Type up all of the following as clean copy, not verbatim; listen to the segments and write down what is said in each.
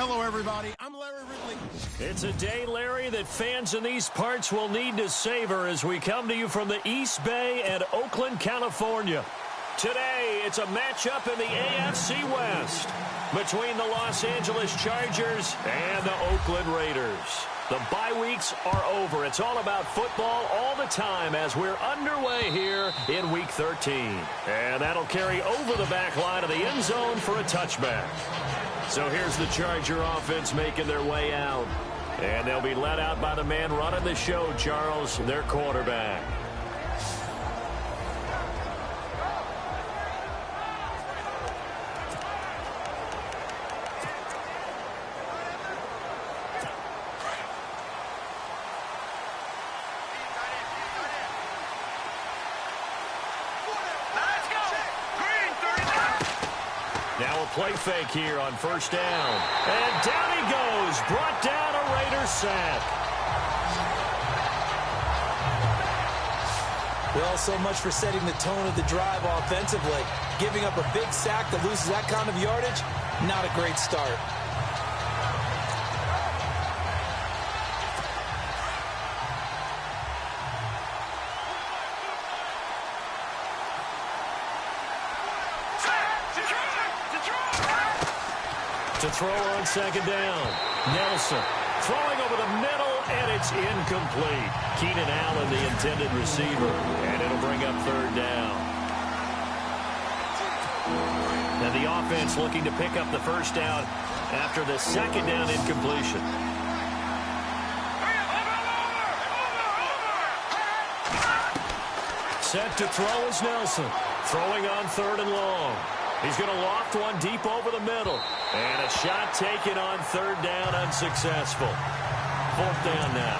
Hello, everybody. I'm Larry Ridley. It's a day, Larry, that fans in these parts will need to savor as we come to you from the East Bay and Oakland, California. Today, it's a matchup in the AFC West between the Los Angeles Chargers and the Oakland Raiders. The bye weeks are over. It's all about football all the time as we're underway here in Week 13. And that'll carry over the back line of the end zone for a touchback. So here's the Charger offense making their way out. And they'll be led out by the man running the show, Charles, their quarterback. Play fake here on first down. And down he goes. Brought down, a Raiders sack. Well, so much for setting the tone of the drive offensively. Giving up a big sack that loses that kind of yardage, not a great start. To throw on second down. Nelson throwing over the middle, and it's incomplete. Keenan Allen, the intended receiver, and it'll bring up third down. And the offense looking to pick up the first down after the second down incompletion. Set to throw is Nelson. Throwing on third and long. He's going to loft one deep over the middle. And a shot taken on third down, unsuccessful. Fourth down now.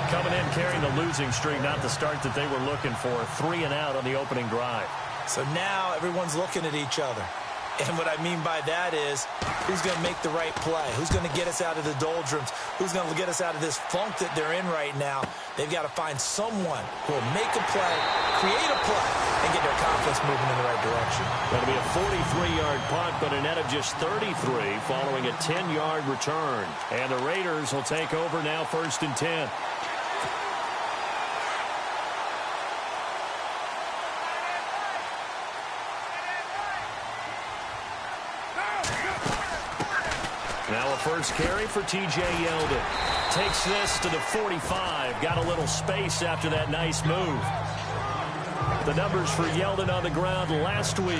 Coming in carrying the losing streak, not the start that they were looking for. 3 and out on the opening drive. So now everyone's looking at each other. And what I mean by that is, who's going to make the right play? Who's going to get us out of the doldrums? Who's going to get us out of this funk that they're in right now? They've got to find someone who will make a play, create a play, and get their confidence moving in the right direction. That'll be a 43-yard punt, but a net of just 33 following a 10-yard return. And the Raiders will take over now, 1st and 10. Now a first carry for T.J. Yeldon. Takes this to the 45. Got a little space after that nice move. The numbers for Yeldon on the ground last week.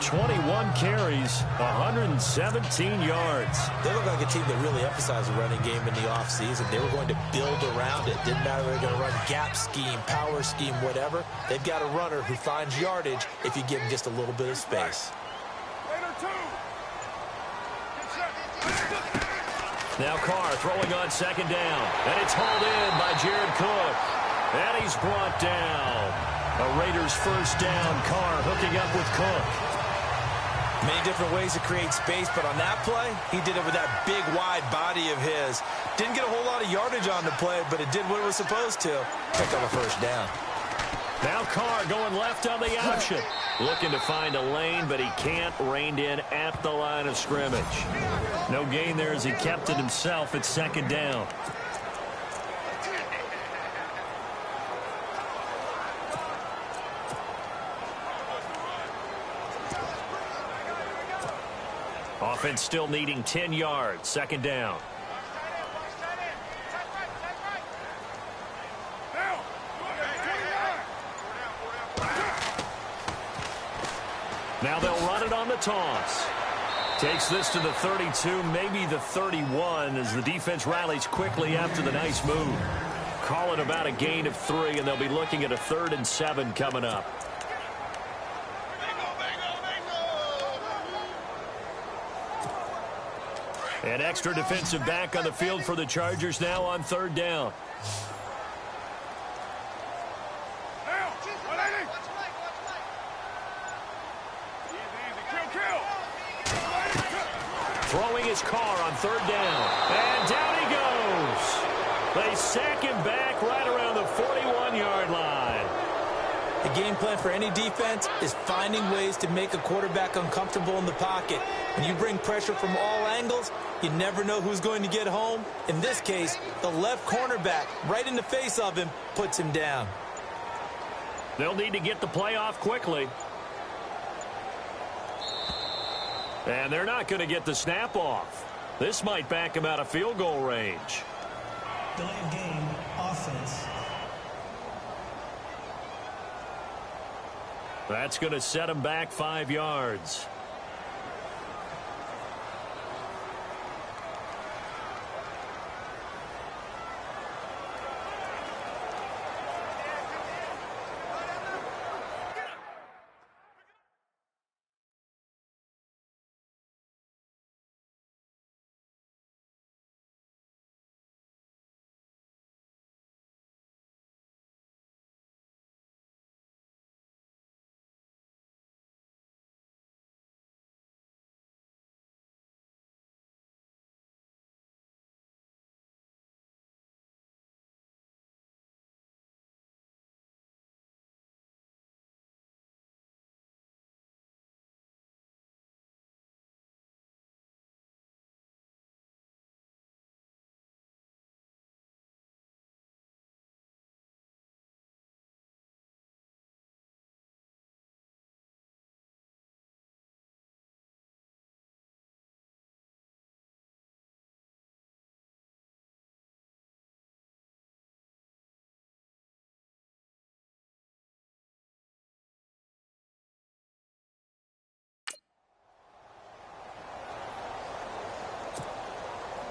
21 carries, 117 yards. They look like a team that really emphasized the running game in the offseason. They were going to build around it. Didn't matter if they were going to run gap scheme, power scheme, whatever. They've got a runner who finds yardage if you give him just a little bit of space. Now Carr throwing on second down. And it's hauled in by Jared Cook. And he's brought down. A Raiders first down. Carr hooking up with Cook. Many different ways to create space, but on that play, he did it with that big, wide body of his. Didn't get a whole lot of yardage on the play, but it did what it was supposed to. Picked up a first down. Now Carr going left on the option. Looking to find a lane, but he can't. Reined in at the line of scrimmage. No gain there as he kept it himself at second down. Offense still needing 10 yards. Second down. Now they'll run it on the toss. Takes this to the 32, maybe the 31, as the defense rallies quickly after the nice move. Call it about a gain of 3, and they'll be looking at a 3rd and 7 coming up. An extra defensive back on the field for the Chargers now on 3rd down. Throwing his Carr on 3rd down. And down he goes. They sack him back right around the 41-yard line. The game plan for any defense is finding ways to make a quarterback uncomfortable in the pocket. When you bring pressure from all angles, you never know who's going to get home. In this case, the left cornerback, right in the face of him, puts him down. They'll need to get the play off quickly. And they're not going to get the snap off. This might back him out of field goal range. Delay of game, offense. That's going to set him back 5 yards.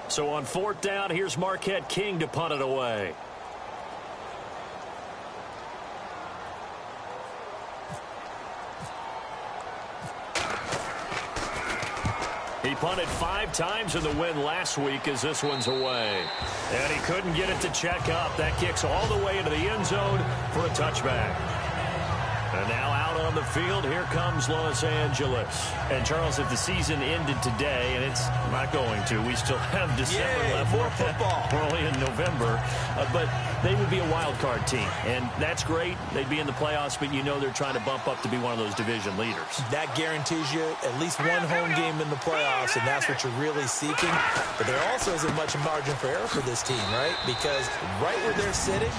So on 4th down, here's Marquette King to punt it away. He punted 5 times in the win last week as this one's away. And he couldn't get it to check up. That kicks all the way into the end zone for a touchback. And now out on the field, here comes Los Angeles. And, Charles, if the season ended today, and it's not going to, we still have December left. More football. We're only in November. But they would be a wild card team. And that's great. They'd be in the playoffs, but you know they're trying to bump up to be one of those division leaders. That guarantees you at least one home game in the playoffs, and that's what you're really seeking. But there also isn't much margin for error for this team, right? Because right where they're sitting,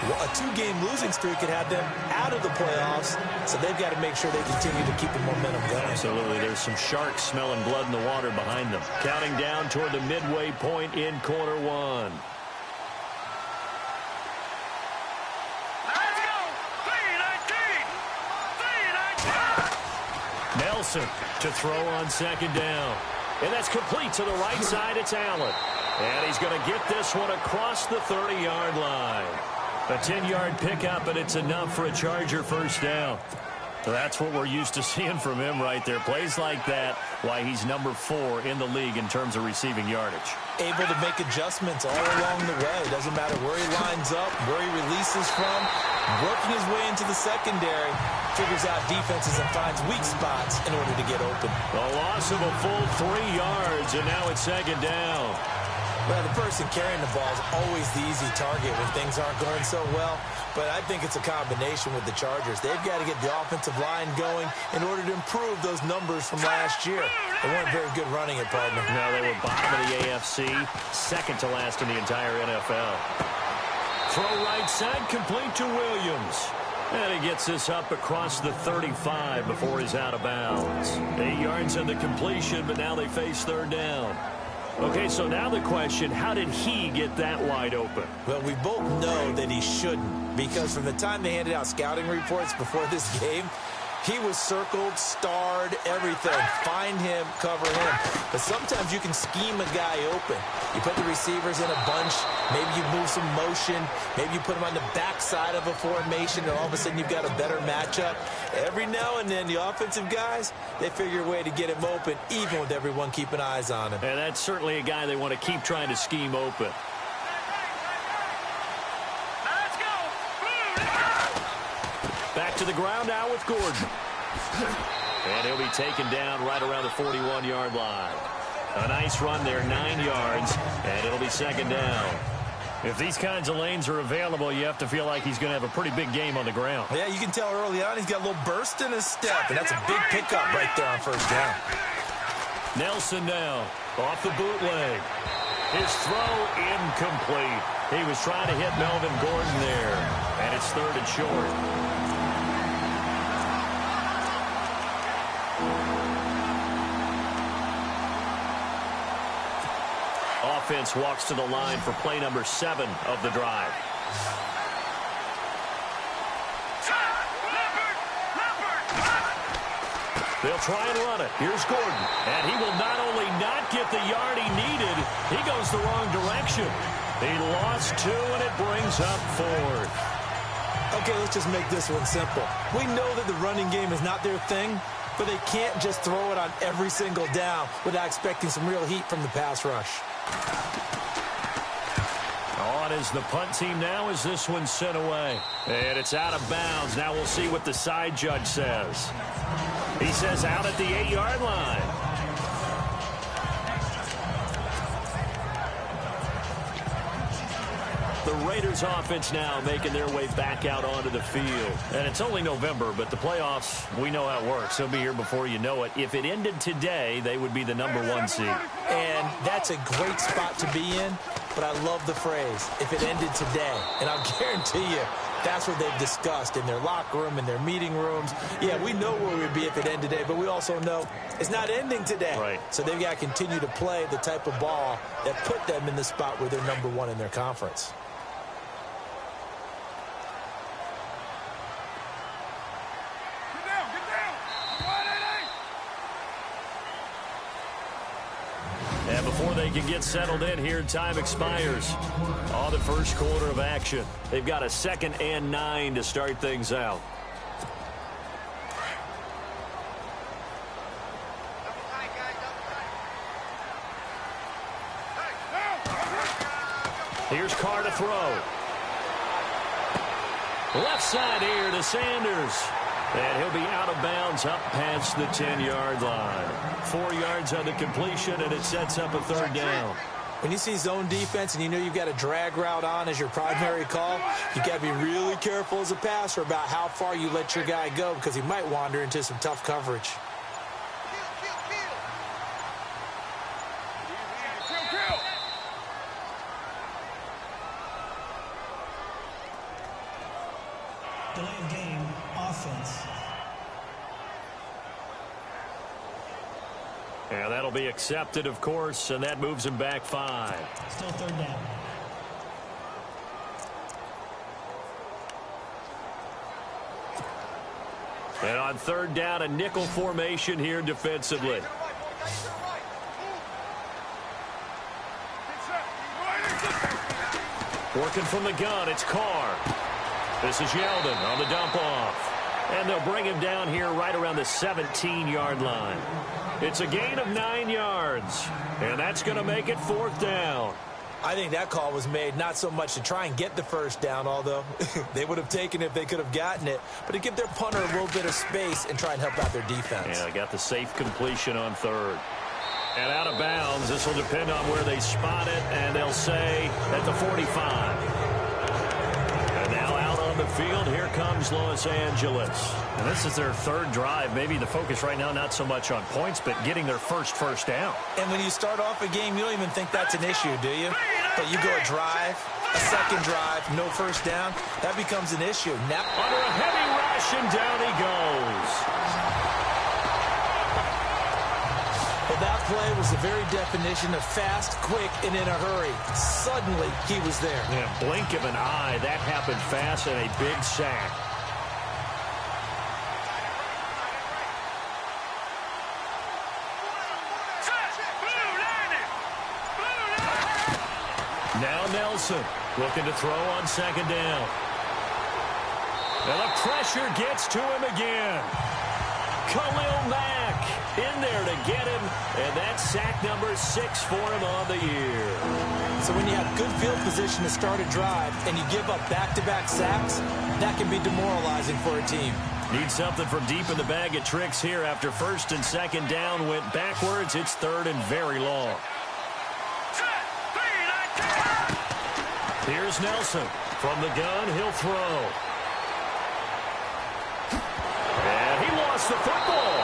a 2-game losing streak could have them out of the playoffs, so they've got to make sure they continue to keep the momentum going. Absolutely. There's some sharks smelling blood in the water behind them. Counting down toward the midway point in quarter 1. Nelson to throw on 2nd down. And that's complete to the right side. It's Allen. And he's going to get this one across the 30-yard line. A 10-yard pickup, and it's enough for a Charger first down. So that's what we're used to seeing from him right there. Plays like that, why he's number 4 in the league in terms of receiving yardage. Able to make adjustments all along the way. Doesn't matter where he lines up, where he releases from. Working his way into the secondary, figures out defenses and finds weak spots in order to get open. The loss of a full 3 yards, and now it's 2nd down. Well, the person carrying the ball is always the easy target when things aren't going so well. But I think it's a combination with the Chargers. They've got to get the offensive line going in order to improve those numbers from last year. They weren't very good running it, partner. No, they were bottom of the AFC, 2nd to last in the entire NFL. Throw right side, complete to Williams. And he gets this up across the 35 before he's out of bounds. 8 yards in the completion, but now they face 3rd down. Okay, so now the question, how did he get that wide open? Well, we both know that he shouldn't, because from the time they handed out scouting reports before this game, he was circled, starred, everything. Find him, cover him. But sometimes you can scheme a guy open. You put the receivers in a bunch. Maybe you move some motion. Maybe you put them on the backside of a formation, and all of a sudden you've got a better matchup. Every now and then, the offensive guys, they figure a way to get him open, even with everyone keeping eyes on him. And that's certainly a guy they want to keep trying to scheme open. Back to the ground now with Gordon. And he'll be taken down right around the 41-yard line. A nice run there, 9 yards, and it'll be 2nd down. If these kinds of lanes are available, you have to feel like he's going to have a pretty big game on the ground. Yeah, you can tell early on he's got a little burst in his step, and that's a big pickup right there on first down. Nelson now off the bootleg. His throw incomplete. He was trying to hit Melvin Gordon there, and it's 3rd and short. Offense walks to the line for play number 7 of the drive. They'll try and run it. Here's Gordon. And he will not only not get the yard he needed, he goes the wrong direction. He lost 2, and it brings up 4th. Okay, let's just make this one simple. We know that the running game is not their thing, but they can't just throw it on every single down without expecting some real heat from the pass rush. On is the punt team now as this one's sent away. And it's out of bounds. Now we'll see what the side judge says. He says out at the 8-yard line. The Raiders offense now making their way back out onto the field. And it's only November, but the playoffs, we know how it works. They'll be here before you know it. If it ended today, they would be the number 1 seed. And that's a great spot to be in, but I love the phrase, if it ended today. And I'll guarantee you, that's what they've discussed in their locker room, in their meeting rooms. Yeah, we know where we'd be if it ended today, but we also know it's not ending today. Right. So they've got to continue to play the type of ball that put them in the spot where they're number 1 in their conference. And before they can get settled in here, time expires on the first quarter of action. They've got a 2nd and 9 to start things out. Here's Carr to throw. Left side here to Sanders. And he'll be out of bounds up past the 10-yard line. 4 yards on the completion, and it sets up a 3rd down. When you see zone defense and you know you've got a drag route on as your primary call, you've got to be really careful as a passer about how far you let your guy go because he might wander into some tough coverage. Delay of game, offense. And that'll be accepted, of course, and that moves him back 5. Still 3rd down. And on 3rd down, a nickel formation here defensively. Working from the gun, it's Carr. This is Yeldon on the dump off. And they'll bring him down here right around the 17-yard line. It's a gain of 9 yards. And that's going to make it 4th down. I think that call was made not so much to try and get the first down, although they would have taken it if they could have gotten it, but to give their punter a little bit of space and try and help out their defense. Yeah, got the safe completion on 3rd. And out of bounds, this will depend on where they spot it, and they'll say at the 45. And now out on the field, here comes Los Angeles. And this is their 3rd drive. Maybe the focus right now not so much on points, but getting their first down. And when you start off a game, you don't even think that's an issue, do you? But you go a drive, a 2nd drive, no first down, that becomes an issue. Now under a heavy rush, and down he goes. Well, that play was the very definition of fast, quick, and in a hurry. Suddenly, he was there. Yeah, blink of an eye. That happened fast, and a big sack. Now Nelson looking to throw on 2nd down. And the pressure gets to him again. Khalil Mack in there to get him, and that's sack number 6 for him on the year. So when you have good field position to start a drive and you give up back-to-back sacks, that can be demoralizing for a team. Need something from deep in the bag of tricks here after 1st and 2nd down went backwards. It's 3rd and very long. Here's Nelson. From the gun, he'll throw. And he lost the football.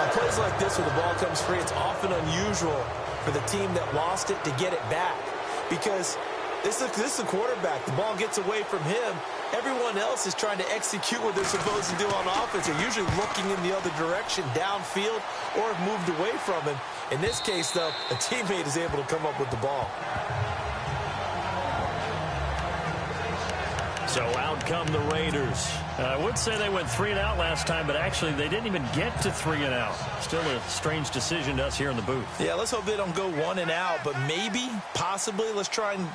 On plays like this where the ball comes free, it's often unusual for the team that lost it to get it back. Because this is a quarterback. The ball gets away from him. Everyone else is trying to execute what they're supposed to do on offense. They're usually looking in the other direction, downfield, or have moved away from him. In this case, though, a teammate is able to come up with the ball. So out come the Raiders. I would say they went 3 and out last time, but actually they didn't even get to 3 and out. Still a strange decision to us here in the booth. Yeah, let's hope they don't go 1 and out, but maybe, possibly, let's try and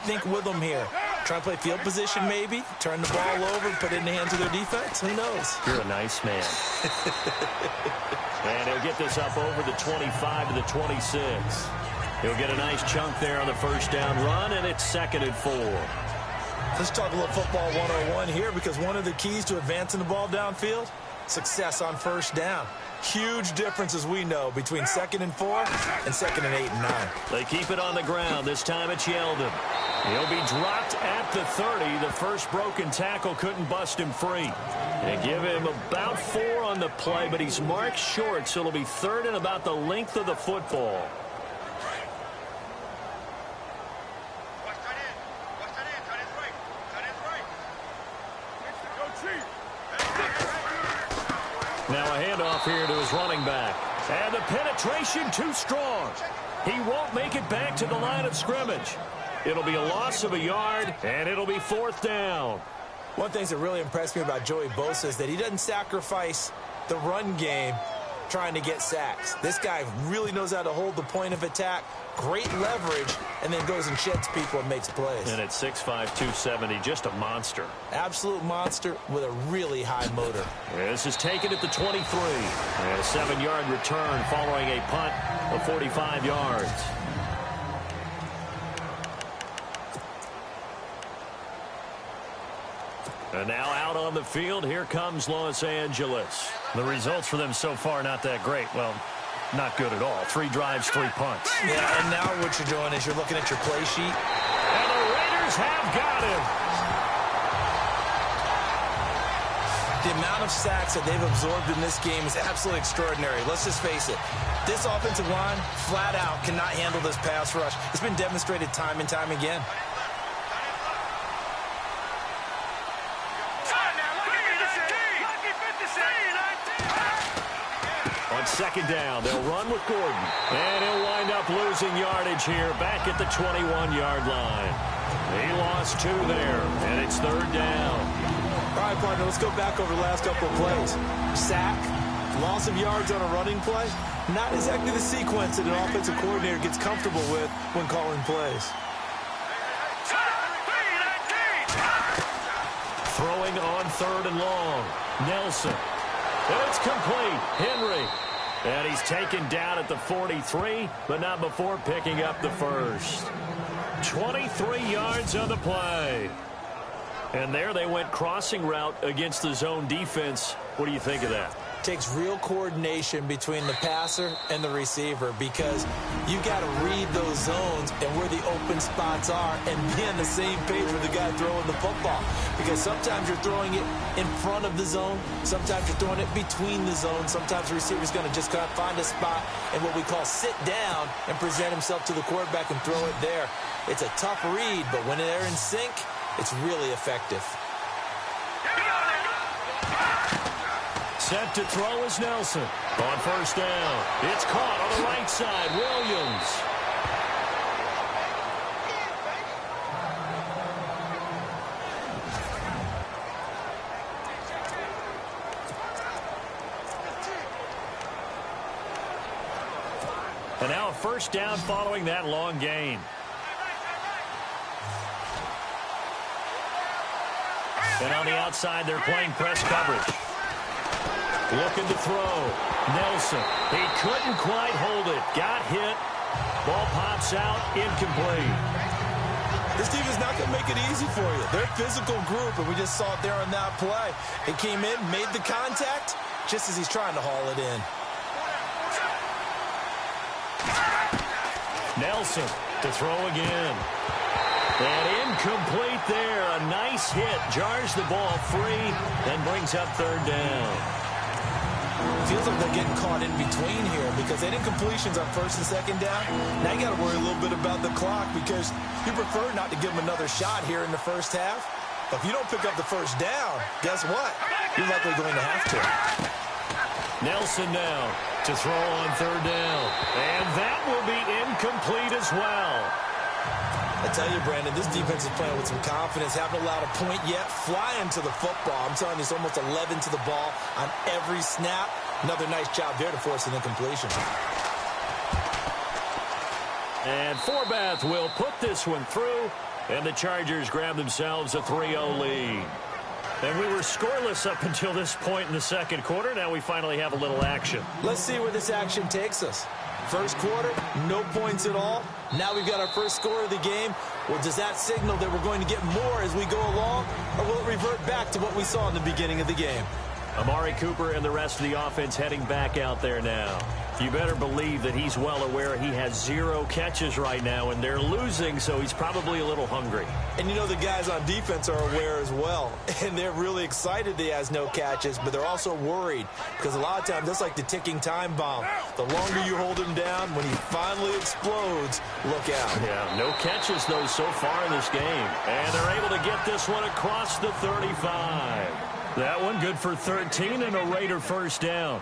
think with them here. Try and play field position maybe, turn the ball over, put it in the hands of their defense. Who knows? You're a nice man. And he'll get this up over the 25 to the 26. He'll get a nice chunk there on the first down run, and it's 2nd and 4. Let's talk a little football 101 here, because one of the keys to advancing the ball downfield, success on first down. Huge difference, as we know, between 2nd and 4 and 2nd and 8 and 9. They keep it on the ground. This time it's Yeldon. He'll be dropped at the 30. The first broken tackle couldn't bust him free. They give him about 4 on the play, but he's marked short, so it'll be 3rd and about the length of the football. Now a handoff here to his running back. And the penetration too strong. He won't make it back to the line of scrimmage. It'll be a loss of a yard, and it'll be 4th down. One of the things that really impressed me about Joey Bosa is that he doesn't sacrifice the run game trying to get sacks. This guy really knows how to hold the point of attack, great leverage, and then goes and sheds people and makes plays. And at 6'5", 270, just a monster. Absolute monster with a really high motor. This is taken at the 23. And a 7-yard return following a punt of 45 yards. And now out on the field, here comes Los Angeles. The results for them so far not that great. Well, not good at all. 3 drives, 3 punts. Yeah, and now what you're doing is you're looking at your play sheet. And the Raiders have got him. The amount of sacks that they've absorbed in this game is absolutely extraordinary. Let's just face it. This offensive line, flat out, cannot handle this pass rush. It's been demonstrated time and time again. On 2nd down, they'll run with Gordon. And he'll wind up losing yardage here back at the 21-yard line. He lost 2 there, and it's 3rd down. All right, partner, let's go back over the last couple of plays. Sack, loss of yards on a running play, not exactly the sequence that an offensive coordinator gets comfortable with when calling plays. Throwing on 3rd and long. Nelson. It's complete. Henry. And he's taken down at the 43, but not before picking up the first. 23 yards on the play. And there they went crossing route against the zone defense. What do you think of that? Takes real coordination between the passer and the receiver, because you got to read those zones and where the open spots are and be on the same page with the guy throwing the football. Because sometimes you're throwing it in front of the zone. Sometimes you're throwing it between the zones. Sometimes the receiver's going to just kind of find a spot and what we call sit down and present himself to the quarterback and throw it there. It's a tough read, but when they're in sync, it's really effective. Set to throw is Nelson. On 1st down. It's caught on the right side. Williams. And now a 1st down following that long gain. And on the outside, they're playing press coverage. Looking to throw. Nelson. He couldn't quite hold it. Got hit. Ball pops out. Incomplete. This team is not going to make it easy for you. They're a physical group, and we just saw it there on that play. He came in, made the contact, just as he's trying to haul it in. Nelson to throw again. And incomplete there. A nice hit. Jars the ball free and brings up third down. Feels like they're getting caught in between here because they didn't completions on first and second down. Now you got to worry a little bit about the clock because you prefer not to give them another shot here in the first half. But if you don't pick up the first down, guess what? You're likely going to have to. Nelson now to throw on third down. And that will be incomplete as well. I tell you, Brandon, this defense is playing with some confidence. Haven't allowed a point yet. Flying to the football. I'm telling you, it's almost 11 to the ball on every snap. Another nice job there to force an incompletion. And Forbath will put this one through. And the Chargers grab themselves a 3-0 lead. And we were scoreless up until this point in the second quarter. Now we finally have a little action. Let's see where this action takes us. First quarter, no points at all. Now we've got our first score of the game. Well, does that signal that we're going to get more as we go along? Or will it revert back to what we saw in the beginning of the game? Amari Cooper and the rest of the offense heading back out there now. You better believe that he's well aware he has 0 catches right now, and they're losing, so he's probably a little hungry. And you know the guys on defense are aware as well. And they're really excited that he has no catches, but they're also worried because a lot of times that's like the ticking time bomb. The longer you hold him down, when he finally explodes, look out. Yeah, no catches, though, so far in this game. And they're able to get this one across the 35. That one good for 13 and a Raider first down.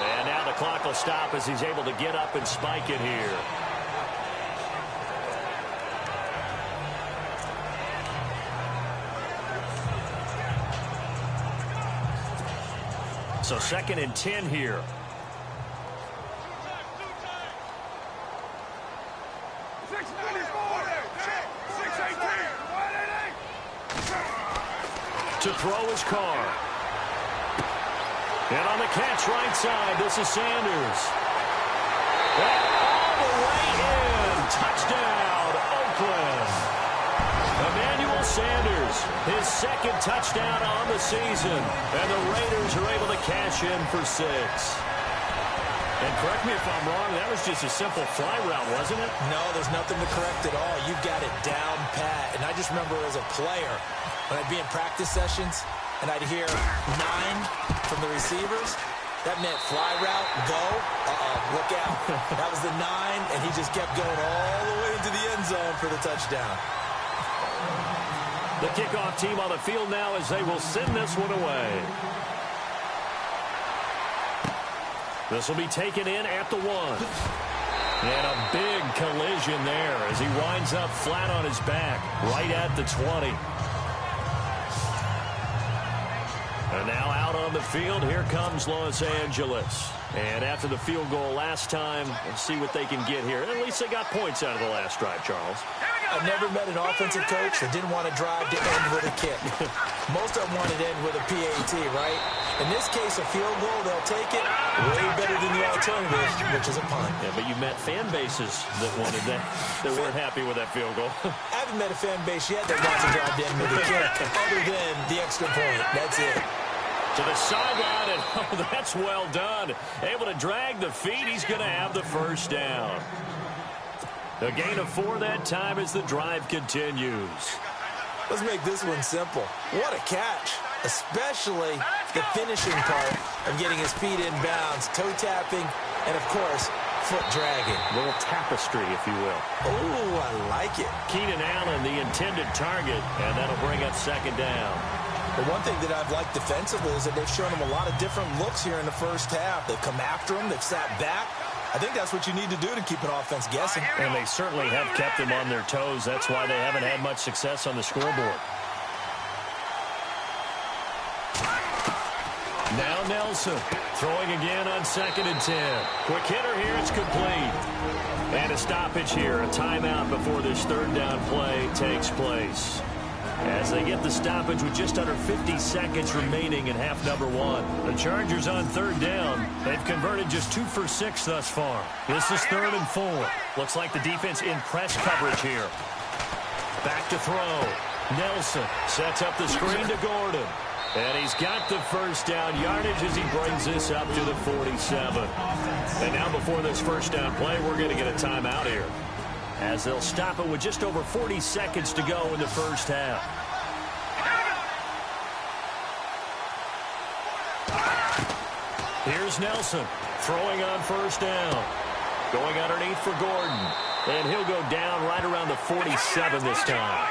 And now the clock will stop as he's able to get up and spike it here. So 2nd and 10 here. To throw his car. And on the catch right side, this is Sanders. And all the way in. Touchdown, Oakland. Emmanuel Sanders, his 2nd touchdown on the season. And the Raiders are able to cash in for 6. And correct me if I'm wrong, that was just a simple fly route, wasn't it? No, there's nothing to correct at all. You've got it down pat. And I just remember as a player, when I'd be in practice sessions and I'd hear 9 from the receivers, that meant fly route, go, look out. That was the 9, and he just kept going all the way into the end zone for the touchdown. The kickoff team on the field now as they will send this one away. This will be taken in at the 1. And a big collision there as he winds up flat on his back right at the 20. And now out on the field, here comes Los Angeles. And after the field goal last time, let's see what they can get here. At least they got points out of the last drive, Charles. I've never met an offensive coach that didn't want to drive to end with a kick. Most of them wanted to end with a PAT, right? In this case, a field goal, they'll take it way better than the alternative, which is a punt. Yeah, but you met fan bases that wanted that, that weren't happy with that field goal. I haven't met a fan base yet that wants to drive to end with a kick, other than the extra point. That's it. To the sideline, and oh, that's well done. Able to drag the feet. He's going to have the first down. A gain of 4 that time as the drive continues. Let's make this one simple. What a catch, especially the finishing part of getting his feet in bounds, toe tapping, and, of course, foot dragging. A little tapestry, if you will. Oh, I like it. Keenan Allen, the intended target, and that'll bring up 2nd down. The one thing that I've liked defensively is that they've shown him a lot of different looks here in the first half. They've come after him. They've sat back. I think that's what you need to do to keep an offense guessing. And they certainly have kept them on their toes. That's why they haven't had much success on the scoreboard. Now Nelson throwing again on 2nd and 10. Quick hitter here. It's complete. And a stoppage here. A timeout before this 3rd down play takes place. As they get the stoppage with just under 50 seconds remaining in half number 1. The Chargers on 3rd down. They've converted just 2 for 6 thus far. This is 3rd and 4. Looks like the defense in press coverage here. Back to throw. Nelson sets up the screen to Gordon. And he's got the first down yardage as he brings this up to the 47. And now before this first down play, we're going to get a timeout here, as they'll stop it with just over 40 seconds to go in the first half. Here's Nelson throwing on first down. Going underneath for Gordon. And he'll go down right around the 47 this time.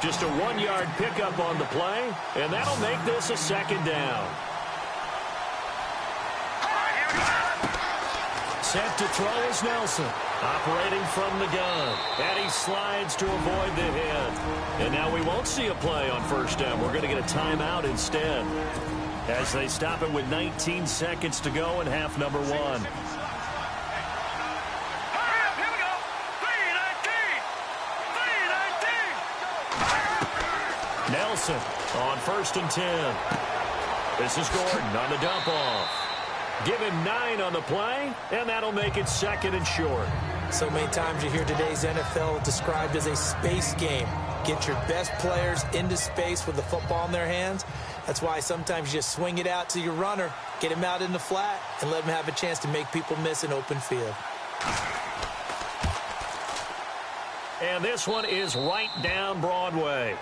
Just a 1-yard pickup on the play, and that'll make this a second down. Set to throw is Nelson, operating from the gun. And he slides to avoid the hit. And now we won't see a play on first down. We're going to get a timeout instead, as they stop it with 19 seconds to go in half number 1. Nelson on 1st and 10. This is Gordon on the dump off. Give him 9 on the play, and that'll make it 2nd and short. So many times you hear today's NFL described as a space game. Get your best players into space with the football in their hands. That's why sometimes you just swing it out to your runner, get him out in the flat, and let him have a chance to make people miss an open field. And this one is right down Broadway.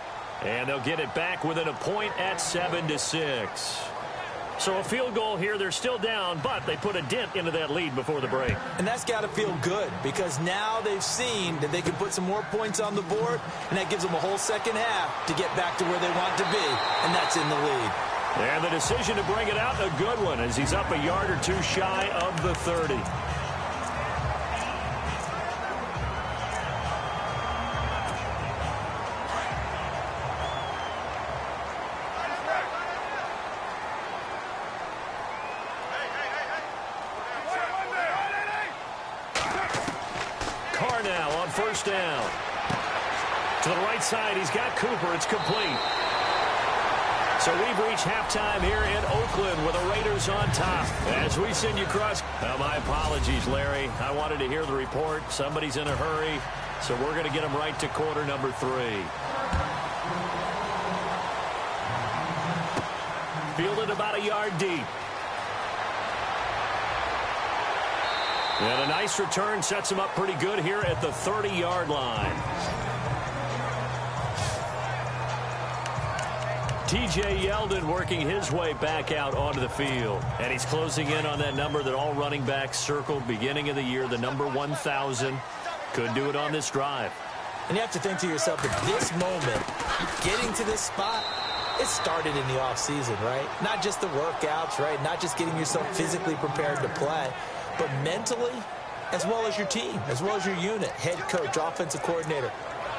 And they'll get it back within a point at 7-6. So a field goal here. They're still down, but they put a dent into that lead before the break. And that's got to feel good, because now they've seen that they can put some more points on the board, and that gives them a whole second half to get back to where they want to be, and that's in the lead. And the decision to bring it out, a good one, as he's up a yard or two shy of the 30. First down. To the right side, he's got Cooper. It's complete. So we've reached halftime here in Oakland with the Raiders on top. As we send you across. My apologies, Larry. I wanted to hear the report. Somebody's in a hurry. So we're going to get him right to quarter number 3. Fielded about a yard deep. And a nice return sets him up pretty good here at the 30-yard line. T.J. Yeldon working his way back out onto the field. And he's closing in on that number that all running backs circled beginning of the year, the number 1,000. Could do it on this drive. And you have to think to yourself, at this moment, getting to this spot, it started in the offseason, right? Not just the workouts, right? Not just getting yourself physically prepared to play, but mentally, as well as your team, as well as your unit, head coach, offensive coordinator.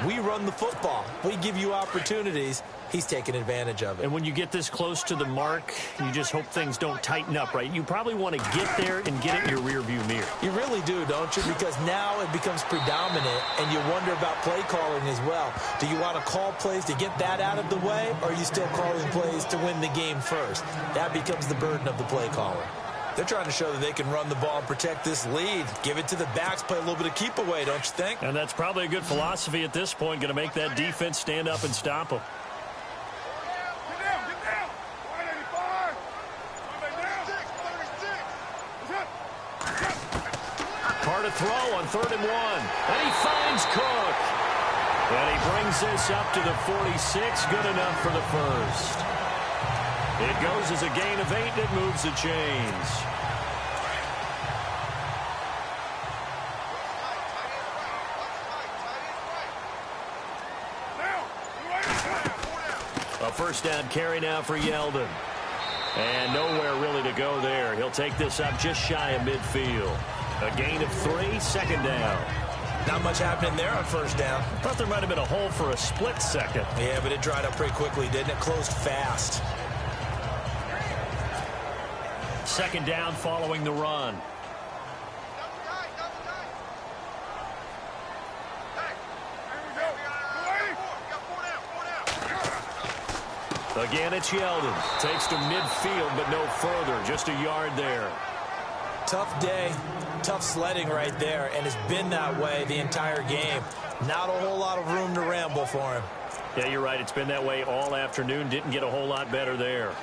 We run the football. We give you opportunities. He's taking advantage of it. And when you get this close to the mark, you just hope things don't tighten up, right? You probably want to get there and get it in your rearview mirror. You really do, don't you? Because now it becomes predominant, and you wonder about play calling as well. Do you want to call plays to get that out of the way, or are you still calling plays to win the game first? That becomes the burden of the play caller. They're trying to show that they can run the ball and protect this lead. Give it to the backs, play a little bit of keep away, don't you think? And that's probably a good philosophy at this point, going to make that defense stand up and stop them. Part of throw on 3rd and 1. And he finds Cook. And he brings this up to the 46. Good enough for the first. It goes as a gain of 8, and it moves the chains. A first down carry now for Yeldon. And nowhere really to go there. He'll take this up just shy of midfield. A gain of 3, 2nd down. Not much happening there on first down. I thought there might have been a hole for a split second. Yeah, but it dried up pretty quickly, didn't it? Closed fast. 2nd down following the run. Again, it's Yeldon. Takes to midfield, but no further. Just a yard there. Tough day, tough sledding right there, and it's been that way the entire game. Not a whole lot of room to ramble for him. Yeah, you're right. It's been that way all afternoon. Didn't get a whole lot better there.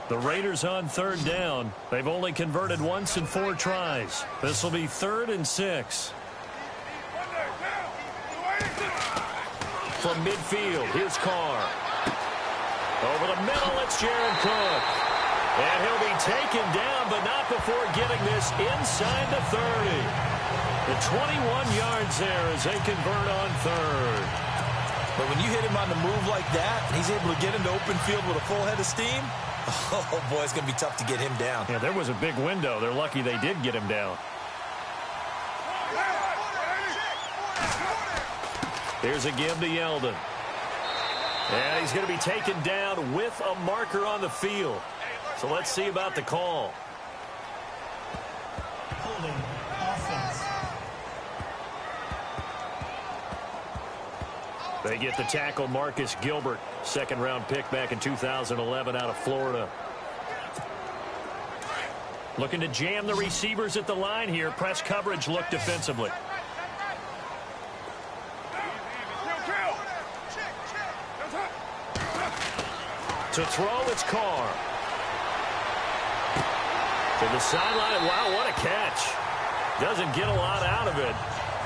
The Raiders on third down. They've only converted once in 4 tries. This will be 3rd and 6. From midfield, here's Carr. Over the middle, it's Jared Cook. And he'll be taken down, but not before getting this inside the 30. The 21 yards there as they convert on 3rd. But when you hit him on the move like that, and he's able to get into open field with a full head of steam, oh, boy, it's going to be tough to get him down. Yeah, there was a big window. They're lucky they did get him down. Here's a give to Yeldon. And he's going to be taken down with a marker on the field. So let's see about the call. Holding offense. They get the tackle, Marcus Gilbert, 2nd-round pick back in 2011 out of Florida. Looking to jam the receivers at the line here. Press coverage look defensively. To throw, it's Carr. To the sideline. Wow, what a catch. Doesn't get a lot out of it,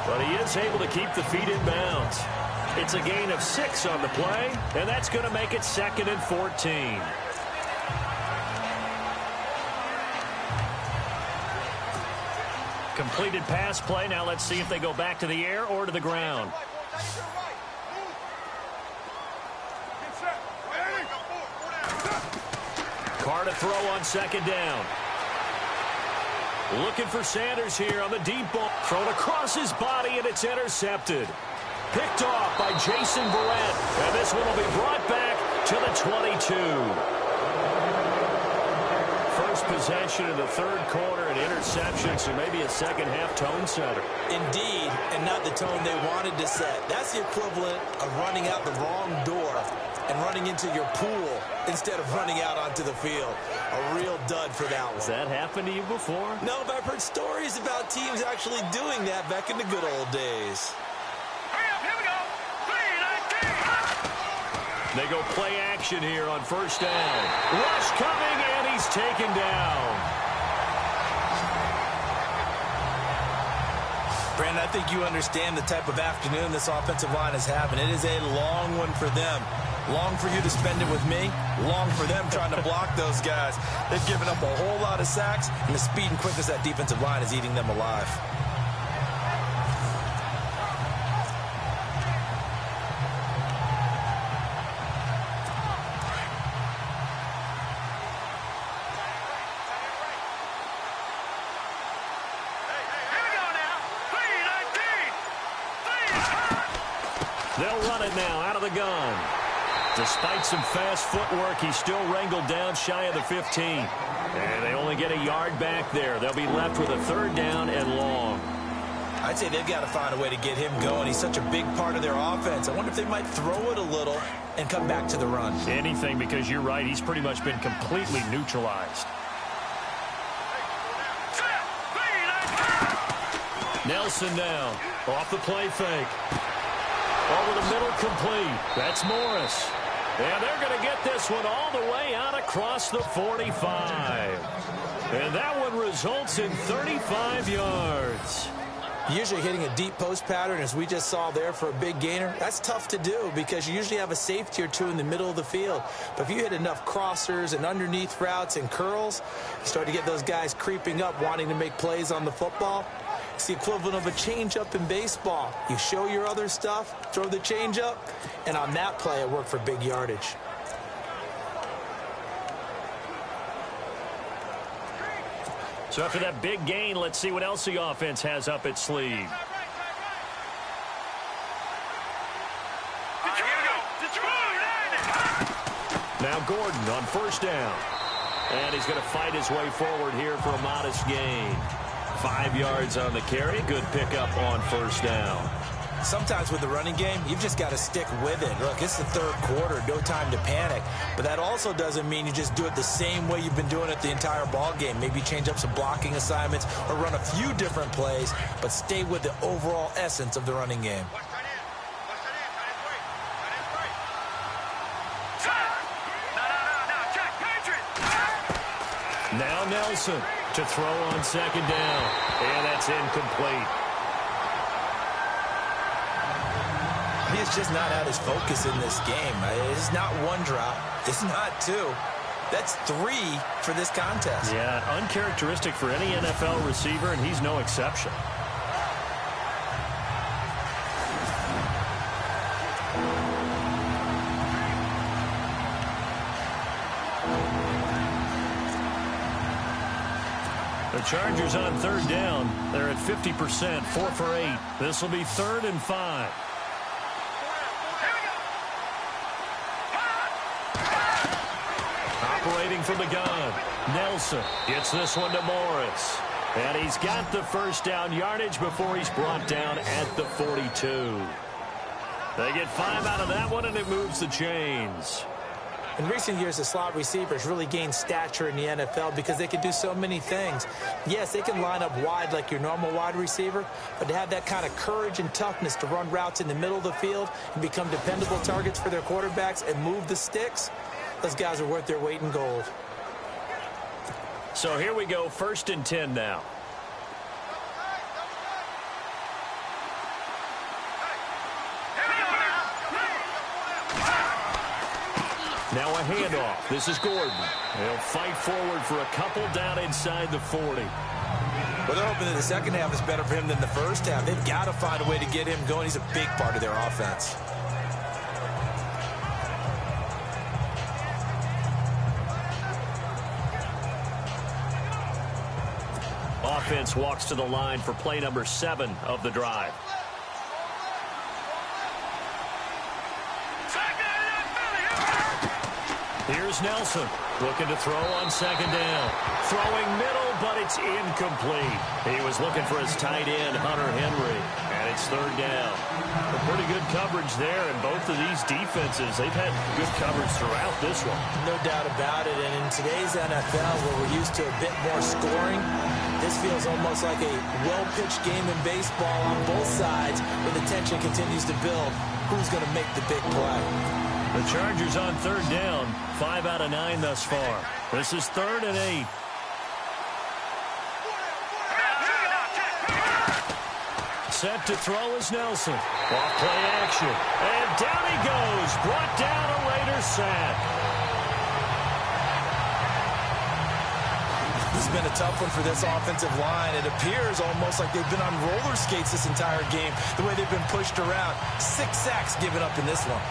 but he is able to keep the feet in bounds. It's a gain of 6 on the play, and that's going to make it 2nd and 14. Completed pass play. Now let's see if they go back to the air or to the ground. Carr to throw on 2nd down. Looking for Sanders here on the deep ball. Thrown across his body, and it's intercepted. Picked off by Jason Verrett. And this one will be brought back to the 22. First possession of the 3rd quarter, an interception, so maybe a second-half tone setter. Indeed, and not the tone they wanted to set. That's the equivalent of running out the wrong door and running into your pool instead of running out onto the field. A real dud for that one. Has that happened to you before? No, but I've heard stories about teams actually doing that back in the good old days. They go play action here on 1st down. Rush coming, and he's taken down. Brandon, I think you understand the type of afternoon this offensive line is having. It is a long one for them. Long for you to spend it with me. Long for them trying to block those guys. They've given up a whole lot of sacks, and the speed and quickness of that defensive line is eating them alive. They'll run it now out of the gun. Despite some fast footwork, he's still wrangled down shy of the 15. And they only get a yard back there. They'll be left with a 3rd down and long. I'd say they've got to find a way to get him going. He's such a big part of their offense. I wonder if they might throw it a little and come back to the run. Anything, because you're right. He's pretty much been completely neutralized. Nelson now off the play fake. Over the middle, complete. That's Morris. And they're going to get this one all the way out across the 45. And that one results in 35 yards. Usually hitting a deep post pattern, as we just saw there for a big gainer, that's tough to do because you usually have a safety or two in the middle of the field. But if you hit enough crossers and underneath routes and curls, you start to get those guys creeping up, wanting to make plays on the football. It's the equivalent of a changeup in baseball. You show your other stuff, throw the changeup, and on that play, it worked for big yardage. So after that big gain, let's see what else the offense has up its sleeve. Now Gordon on 1st down. And he's going to fight his way forward here for a modest gain. 5 yards on the carry. Good pickup on 1st down. Sometimes with the running game, you've just got to stick with it. Look, it's the third quarter, no time to panic. But that also doesn't mean you just do it the same way you've been doing it the entire ball game. Maybe change up some blocking assignments or run a few different plays, but stay with the overall essence of the running game. Now Nelson to throw on second down. And that's incomplete. He's just not at his focus in this game. It's not one drop. It's not two. That's three for this contest. Yeah, uncharacteristic for any NFL receiver, and he's no exception. The Chargers on third down. They're at 50%, 4 for 8. This will be 3rd and 5. Operating from the gun. Nelson gets this one to Morris. And he's got the first down yardage before he's brought down at the 42. They get 5 out of that one, and it moves the chains. In recent years, the slot receivers really gained stature in the NFL because they can do so many things. Yes, they can line up wide like your normal wide receiver, but to have that kind of courage and toughness to run routes in the middle of the field and become dependable targets for their quarterbacks and move the sticks, those guys are worth their weight in gold. So here we go, 1st and 10 now. Now a handoff. This is Gordon. He'll fight forward for a couple down inside the 40. Well, they're hoping that the second half is better for him than the first half. They've got to find a way to get him going. He's a big part of their offense. Offense walks to the line for play number 7 of the drive. Here's Nelson looking to throw on second down. Throwing middle, but it's incomplete. He was looking for his tight end, Hunter Henry, and it's 3rd down. A pretty good coverage there, and both of these defenses, they've had good coverage throughout this one. No doubt about it, and in today's NFL, where we're used to a bit more scoring, this feels almost like a well-pitched game in baseball on both sides, where the tension continues to build. Who's going to make the big play? The Chargers on 3rd down, 5 out of 9 thus far. This is 3rd and 8. Set to throw is Nelson. Off play action. And down he goes. Brought down a Raider sack. This has been a tough one for this offensive line. It appears almost like they've been on roller skates this entire game, the way they've been pushed around. 6 sacks given up in this one.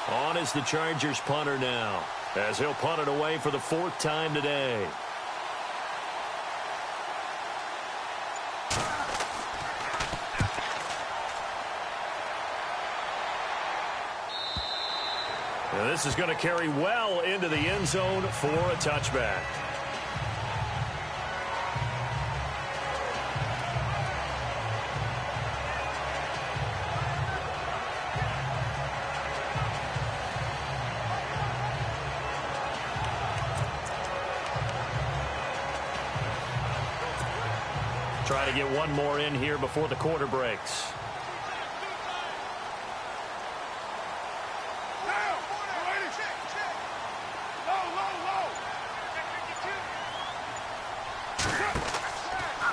On is the Chargers punter now, as he'll punt it away for the 4th time today. And this is going to carry well into the end zone for a touchback. Try to get one more in here before the quarter breaks.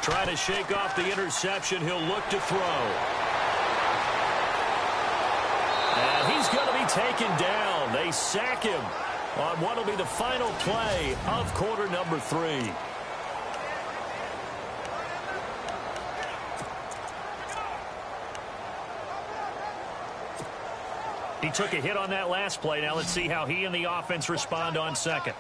Try to shake off the interception. He'll look to throw. And he's going to be taken down. They sack him on what will be the final play of quarter number 3. He took a hit on that last play. Now let's see how he and the offense respond on second.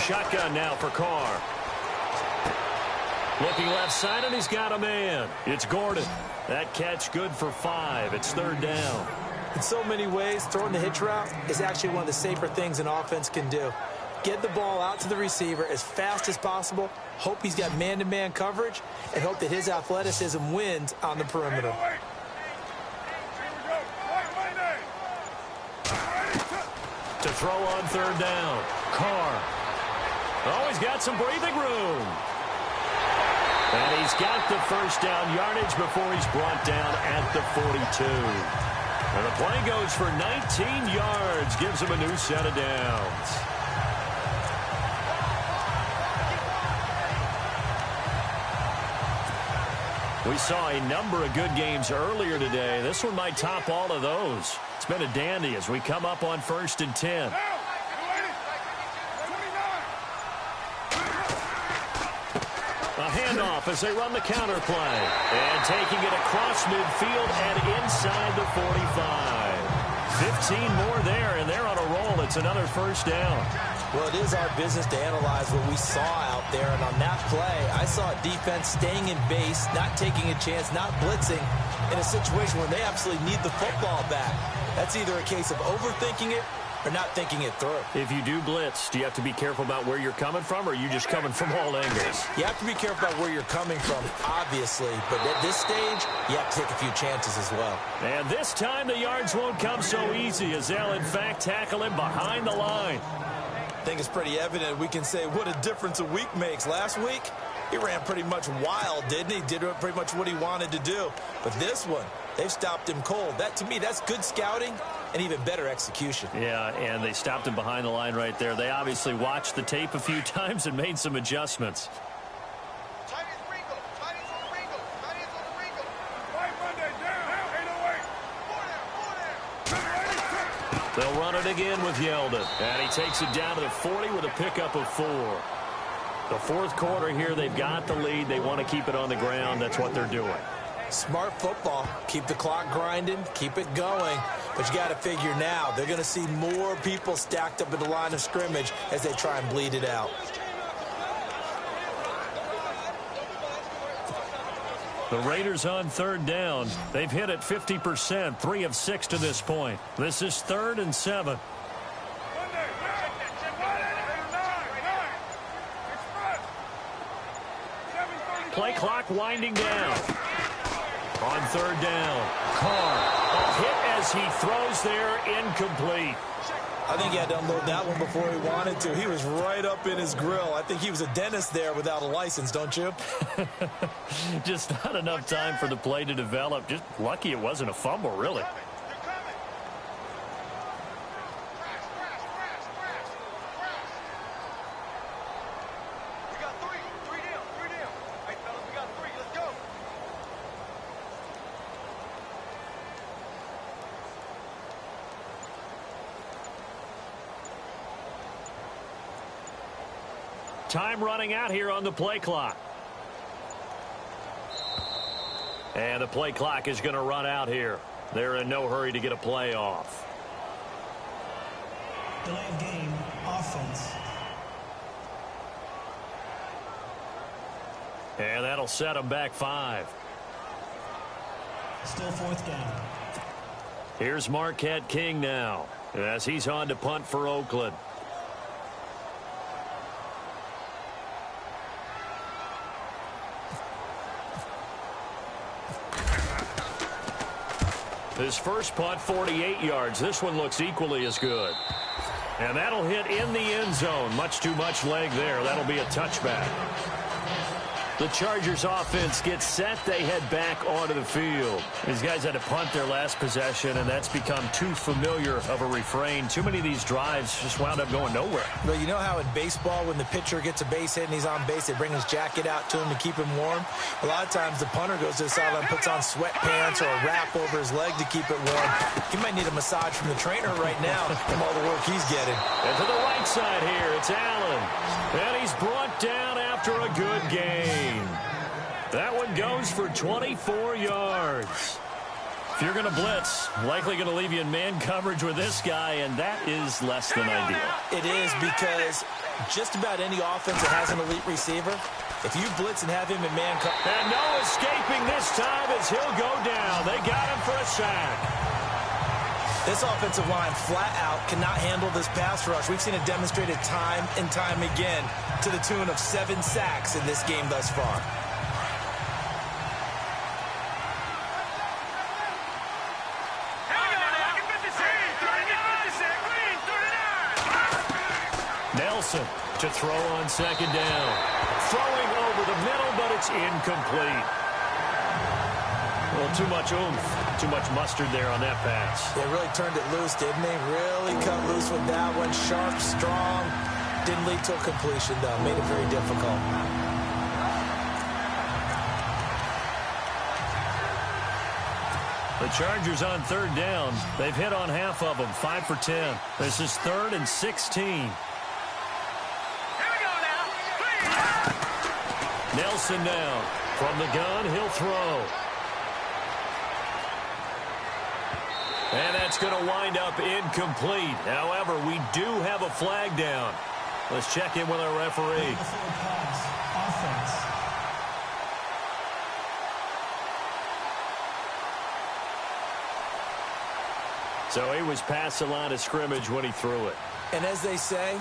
shotgun now for Carr. Looking left side, and he's got a man. It's Gordon. That catch good for 5. It's 3rd down. In so many ways, throwing the hitch route is actually one of the safer things an offense can do. Get the ball out to the receiver as fast as possible, hope he's got man-to-man coverage, and hope that his athleticism wins on the perimeter. To throw on 3rd down. Carr. Oh, he's got some breathing room. And he's got the 1st down yardage before he's brought down at the 42. And the play goes for 19 yards, gives him a new set of downs. We saw a number of good games earlier today. This one might top all of those. It's been a dandy as we come up on 1st and 10. A handoff as they run the counter play. And taking it across midfield and inside the 45. 15 more there, and they're on a roll. It's another 1st down. Well, it is our business to analyze what we saw out there. And on that play, I saw a defense staying in base, not taking a chance, not blitzing in a situation where they absolutely need the football back. That's either a case of overthinking it or not thinking it through. If you do blitz, do you have to be careful about where you're coming from, or are you just coming from all angles? You have to be careful about where you're coming from, obviously. But at this stage, you have to take a few chances as well. And this time the yards won't come so easy as they'll, in fact, tackle him behind the line. I think it's pretty evident we can say what a difference a week makes. Last week, he ran pretty much wild, didn't he? Did pretty much what he wanted to do. But this one, they've stopped him cold. That, to me, that's good scouting and even better execution. Yeah, and they stopped him behind the line right there. They obviously watched the tape a few times and made some adjustments. They'll run it again with Yeldon. And he takes it down to the 40 with a pickup of 4. The 4th quarter here, they've got the lead. They want to keep it on the ground. That's what they're doing. Smart football. Keep the clock grinding. Keep it going. But you got to figure now, they're going to see more people stacked up at the line of scrimmage as they try and bleed it out. The Raiders on 3rd down. They've hit it 50%, 3 of 6 to this point. This is 3rd and 7. Play clock winding down. On 3rd down, Carr. A hit as he throws there, incomplete. I think he had to unload that one before he wanted to. He was right up in his grill. I think he was a dentist there without a license, don't you? Just not enough time for the play to develop. Just lucky it wasn't a fumble, really. Time running out here on the play clock. And the play clock is going to run out here. They're in no hurry to get a play off. Delay of game, offense. And that'll set them back 5. Still 4th down. Here's Marquette King now as he's on to punt for Oakland. His first punt, 48 yards. This one looks equally as good. And that'll hit in the end zone. Much too much leg there. That'll be a touchback. The Chargers offense gets set. They head back onto the field. These guys had to punt their last possession, and that's become too familiar of a refrain. Too many of these drives just wound up going nowhere. Well, you know how in baseball, when the pitcher gets a base hit and he's on base, they bring his jacket out to him to keep him warm? A lot of times the punter goes to the sideline, puts on sweatpants or a wrap over his leg to keep it warm. He might need a massage from the trainer right now from all the work he's getting. And to the right side here, it's Allen. And he's brought down after a good gain. That one goes for 24 yards. If you're going to blitz, likely going to leave you in man coverage with this guy, and that is less than ideal. It is, because just about any offense that has an elite receiver, if you blitz and have him in man coverage. And no escaping this time as he'll go down. They got him for a sack. This offensive line flat out cannot handle this pass rush. We've seen it demonstrated time and time again to the tune of 7 sacks in this game thus far. Nelson to throw on second down. Throwing over the middle, but it's incomplete. Well, too much oomph, too much mustard there on that pass. They really turned it loose, didn't they? Really cut loose with that one. Sharp, strong. Didn't lead to a completion, though. Made it very difficult. The Chargers on third down. They've hit on half of them, 5 for 10. This is 3rd and 16. Nelson now. From the gun, he'll throw. And that's going to wind up incomplete. However, we do have a flag down. Let's check in with our referee. Offense. So he was past the line of scrimmage when he threw it. And as they say,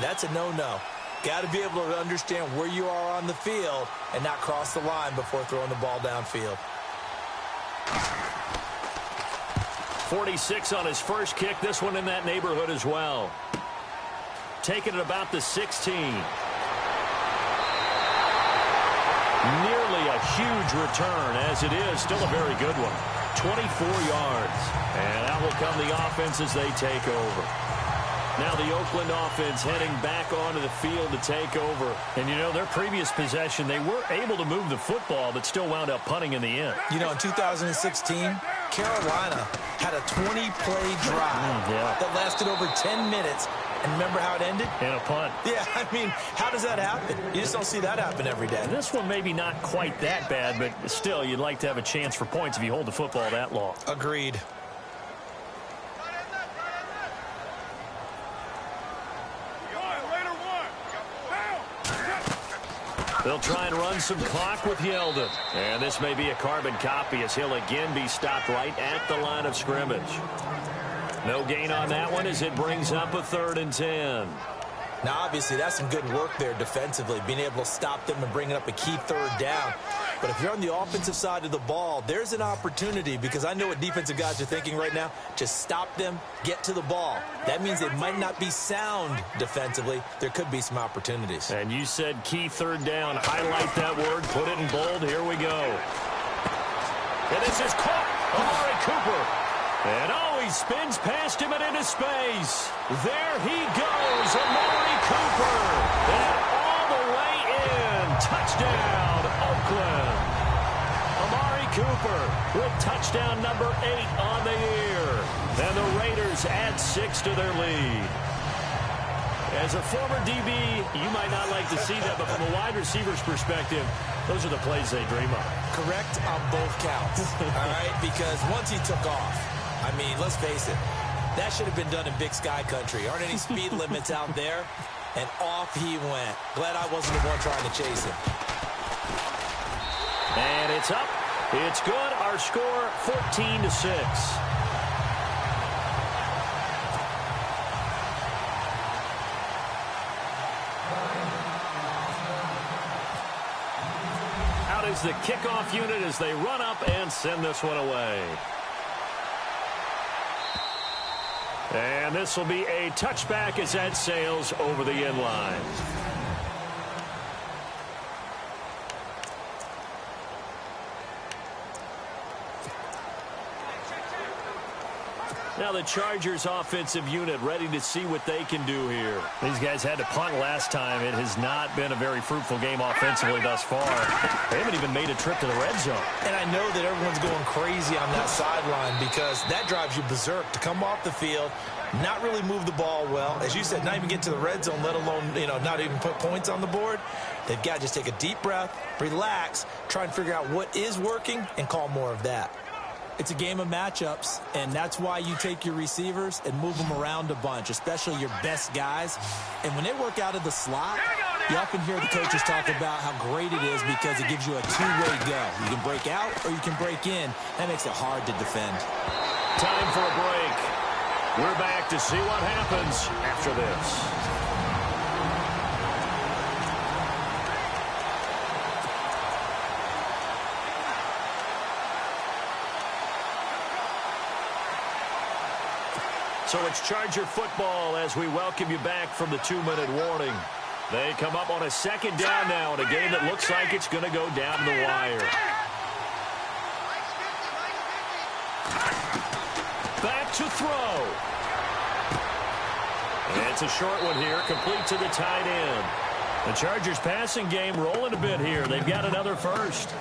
that's a no-no. Got to be able to understand where you are on the field and not cross the line before throwing the ball downfield. 46 on his first kick. This one in that neighborhood as well. Taking it about the 16. Nearly a huge return, as it is. Still a very good one. 24 yards. And out will come the offense as they take over. Now the Oakland offense heading back onto the field to take over. And, you know, their previous possession, they were able to move the football, but still wound up punting in the end. You know, in 2016, Carolina had a 20-play drive that lasted over 10 minutes. And remember how it ended? And a punt. Yeah, I mean, how does that happen? You just don't see that happen every day. And this one maybe not quite that bad, but still, you'd like to have a chance for points if you hold the football that long. Agreed. They'll try and run some clock with Yeldon. And this may be a carbon copy as he'll again be stopped right at the line of scrimmage. No gain on that one as it brings up a 3rd and 10. Now, obviously, that's some good work there defensively, being able to stop them and bringing up a key 3rd down. But if you're on the offensive side of the ball, there's an opportunity, because I know what defensive guys are thinking right now. Just stop them, get to the ball. That means they might not be sound defensively. There could be some opportunities. And you said key 3rd down. Highlight that word. Put it in bold. Here we go. And this is caught. Amari Cooper. And he spins past him and into space. There he goes, Amari Cooper. And all the way in. Touchdown, Oakland. Amari Cooper with touchdown number 8 on the year. And the Raiders add 6 to their lead. As a former DB, you might not like to see that, but from a wide receiver's perspective, those are the plays they dream of. Correct on both counts, all right? Because once he took off, I mean, let's face it, that should have been done in Big Sky country. Aren't any speed limits out there? And off he went. Glad I wasn't the one trying to chase him. And it's up. It's good. Our score, 14-6. Out is the kickoff unit as they run up and send this one away. And this will be a touchback as that sails over the end line. Now the Chargers offensive unit ready to see what they can do here. These guys had to punt last time. It has not been a very fruitful game offensively thus far. They haven't even made a trip to the red zone. And I know that everyone's going crazy on that sideline because that drives you berserk to come off the field, not really move the ball well. As you said, not even get to the red zone, let alone, not even put points on the board. They've got to just take a deep breath, relax, try and figure out what is working, and call more of that. It's a game of matchups, and that's why you take your receivers and move them around a bunch, especially your best guys. And when they work out of the slot, you often hear the coaches talk about how great it is because it gives you a two-way go. You can break out or you can break in. That makes it hard to defend. Time for a break. We're back to see what happens after this. So it's Charger football as we welcome you back from the 2-minute warning. They come up on a second down now in a game that looks like it's going to go down the wire. Back to throw. And it's a short one here, complete to the tight end. The Chargers passing game rolling a bit here. They've got another first.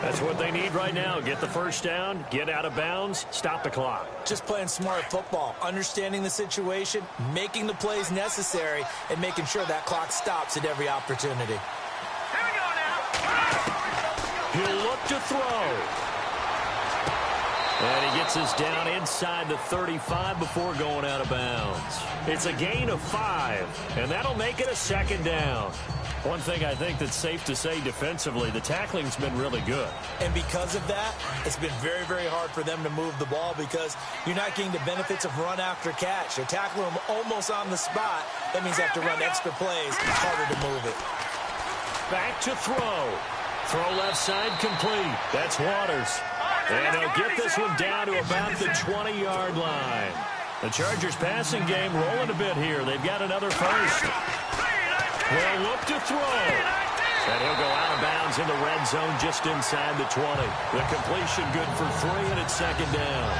That's what they need right now. Get the first down, get out of bounds, stop the clock. Just playing smart football, understanding the situation, making the plays necessary, and making sure that clock stops at every opportunity. Here we go now. He'll look to throw. And he gets us down inside the 35 before going out of bounds. It's a gain of 5, and that'll make it a second down. One thing I think that's safe to say defensively, the tackling's been really good. And because of that, it's been very, very hard for them to move the ball because you're not getting the benefits of run after catch. They're tackling them almost on the spot. That means they have to run extra plays. It's harder to move it. Back to throw. Throw left side complete. That's Waters. And he'll get this one down to about the 20-yard line. The Chargers passing game rolling a bit here. They've got another first. Will look to throw. And he'll go out of bounds in the red zone just inside the 20. The completion good for 3, and it's second down.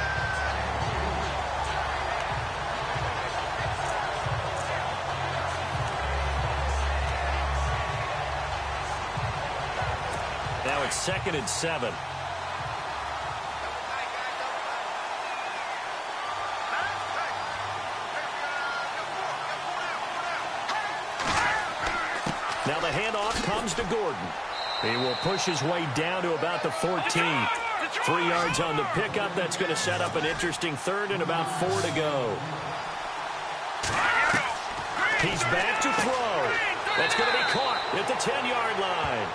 Now it's 2nd and 7. Now the handoff comes to Gordon. He will push his way down to about the 14. 3 yards on the pickup. That's going to set up an interesting third and about 4 to go. He's back to throw. That's going to be caught at the 10-yard line.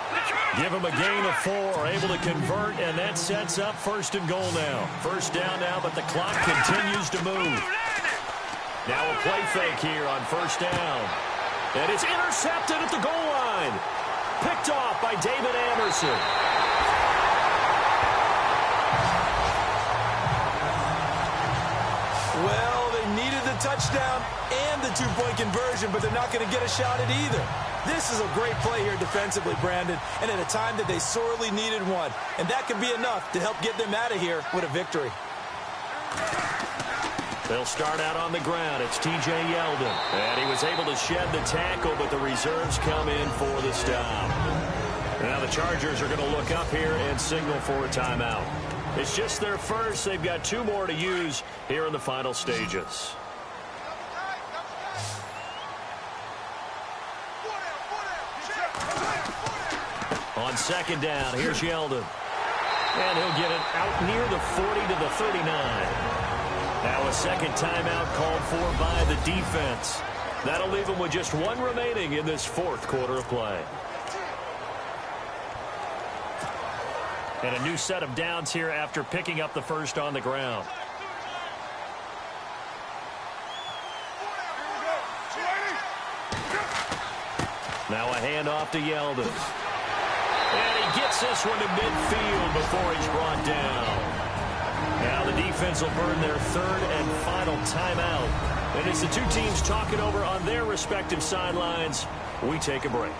Give him a gain of 4, able to convert, and that sets up 1st and goal now. First down now, but the clock continues to move. Now a play fake here on 1st down. And it's intercepted at the goal line. Picked off by David Anderson. Well, they needed the touchdown and the 2-point conversion, but they're not going to get a shot at either. This is a great play here defensively, Brandon, and at a time that they sorely needed one. And that could be enough to help get them out of here with a victory. They'll start out on the ground. It's T.J. Yeldon. And he was able to shed the tackle, but the reserves come in for the stop. Now the Chargers are going to look up here and signal for a timeout. It's just their first. They've got 2 more to use here in the final stages. On 2nd down, here's Yeldon. And he'll get it out near the 40 to the 39. Now a second timeout called for by the defense. That'll leave them with just 1 remaining in this 4th quarter of play. And a new set of downs here after picking up the first on the ground. Now a handoff to Yeldon. And he gets this one to midfield before he's brought down. Now the defense will burn their 3rd and final timeout. And as the 2 teams talk it over on their respective sidelines, we take a break.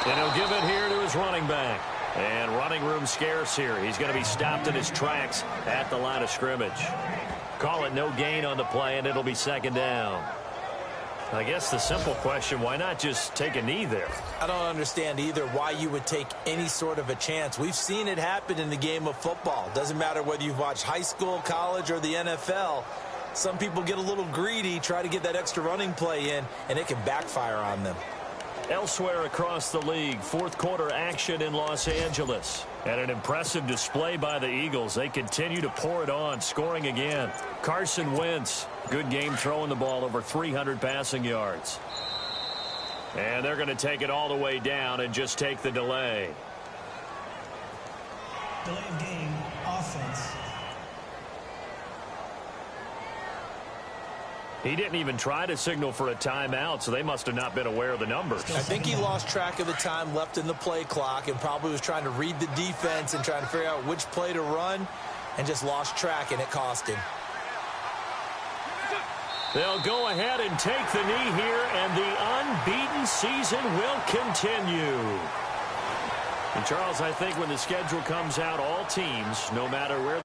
And he'll give it here to his running back. And running room scarce here. He's going to be stopped in his tracks at the line of scrimmage. Call it no gain on the play, and it'll be 2nd down. I guess the simple question, why not just take a knee there? I don't understand either why you would take any sort of a chance. We've seen it happen in the game of football. Doesn't matter whether you've watched high school, college, or the NFL. Some people get a little greedy, try to get that extra running play in, and it can backfire on them. Elsewhere across the league, fourth quarter action in Los Angeles. And an impressive display by the Eagles. They continue to pour it on, scoring again. Carson Wentz, good game throwing the ball, over 300 passing yards. And they're going to take it all the way down and just take the delay. Delay of game, offense. He didn't even try to signal for a timeout, so they must have not been aware of the numbers. I think he lost track of the time left in the play clock and probably was trying to read the defense and trying to figure out which play to run and just lost track, and it cost him. They'll go ahead and take the knee here, and the unbeaten season will continue. And, Charles, I think when the schedule comes out, all teams, no matter where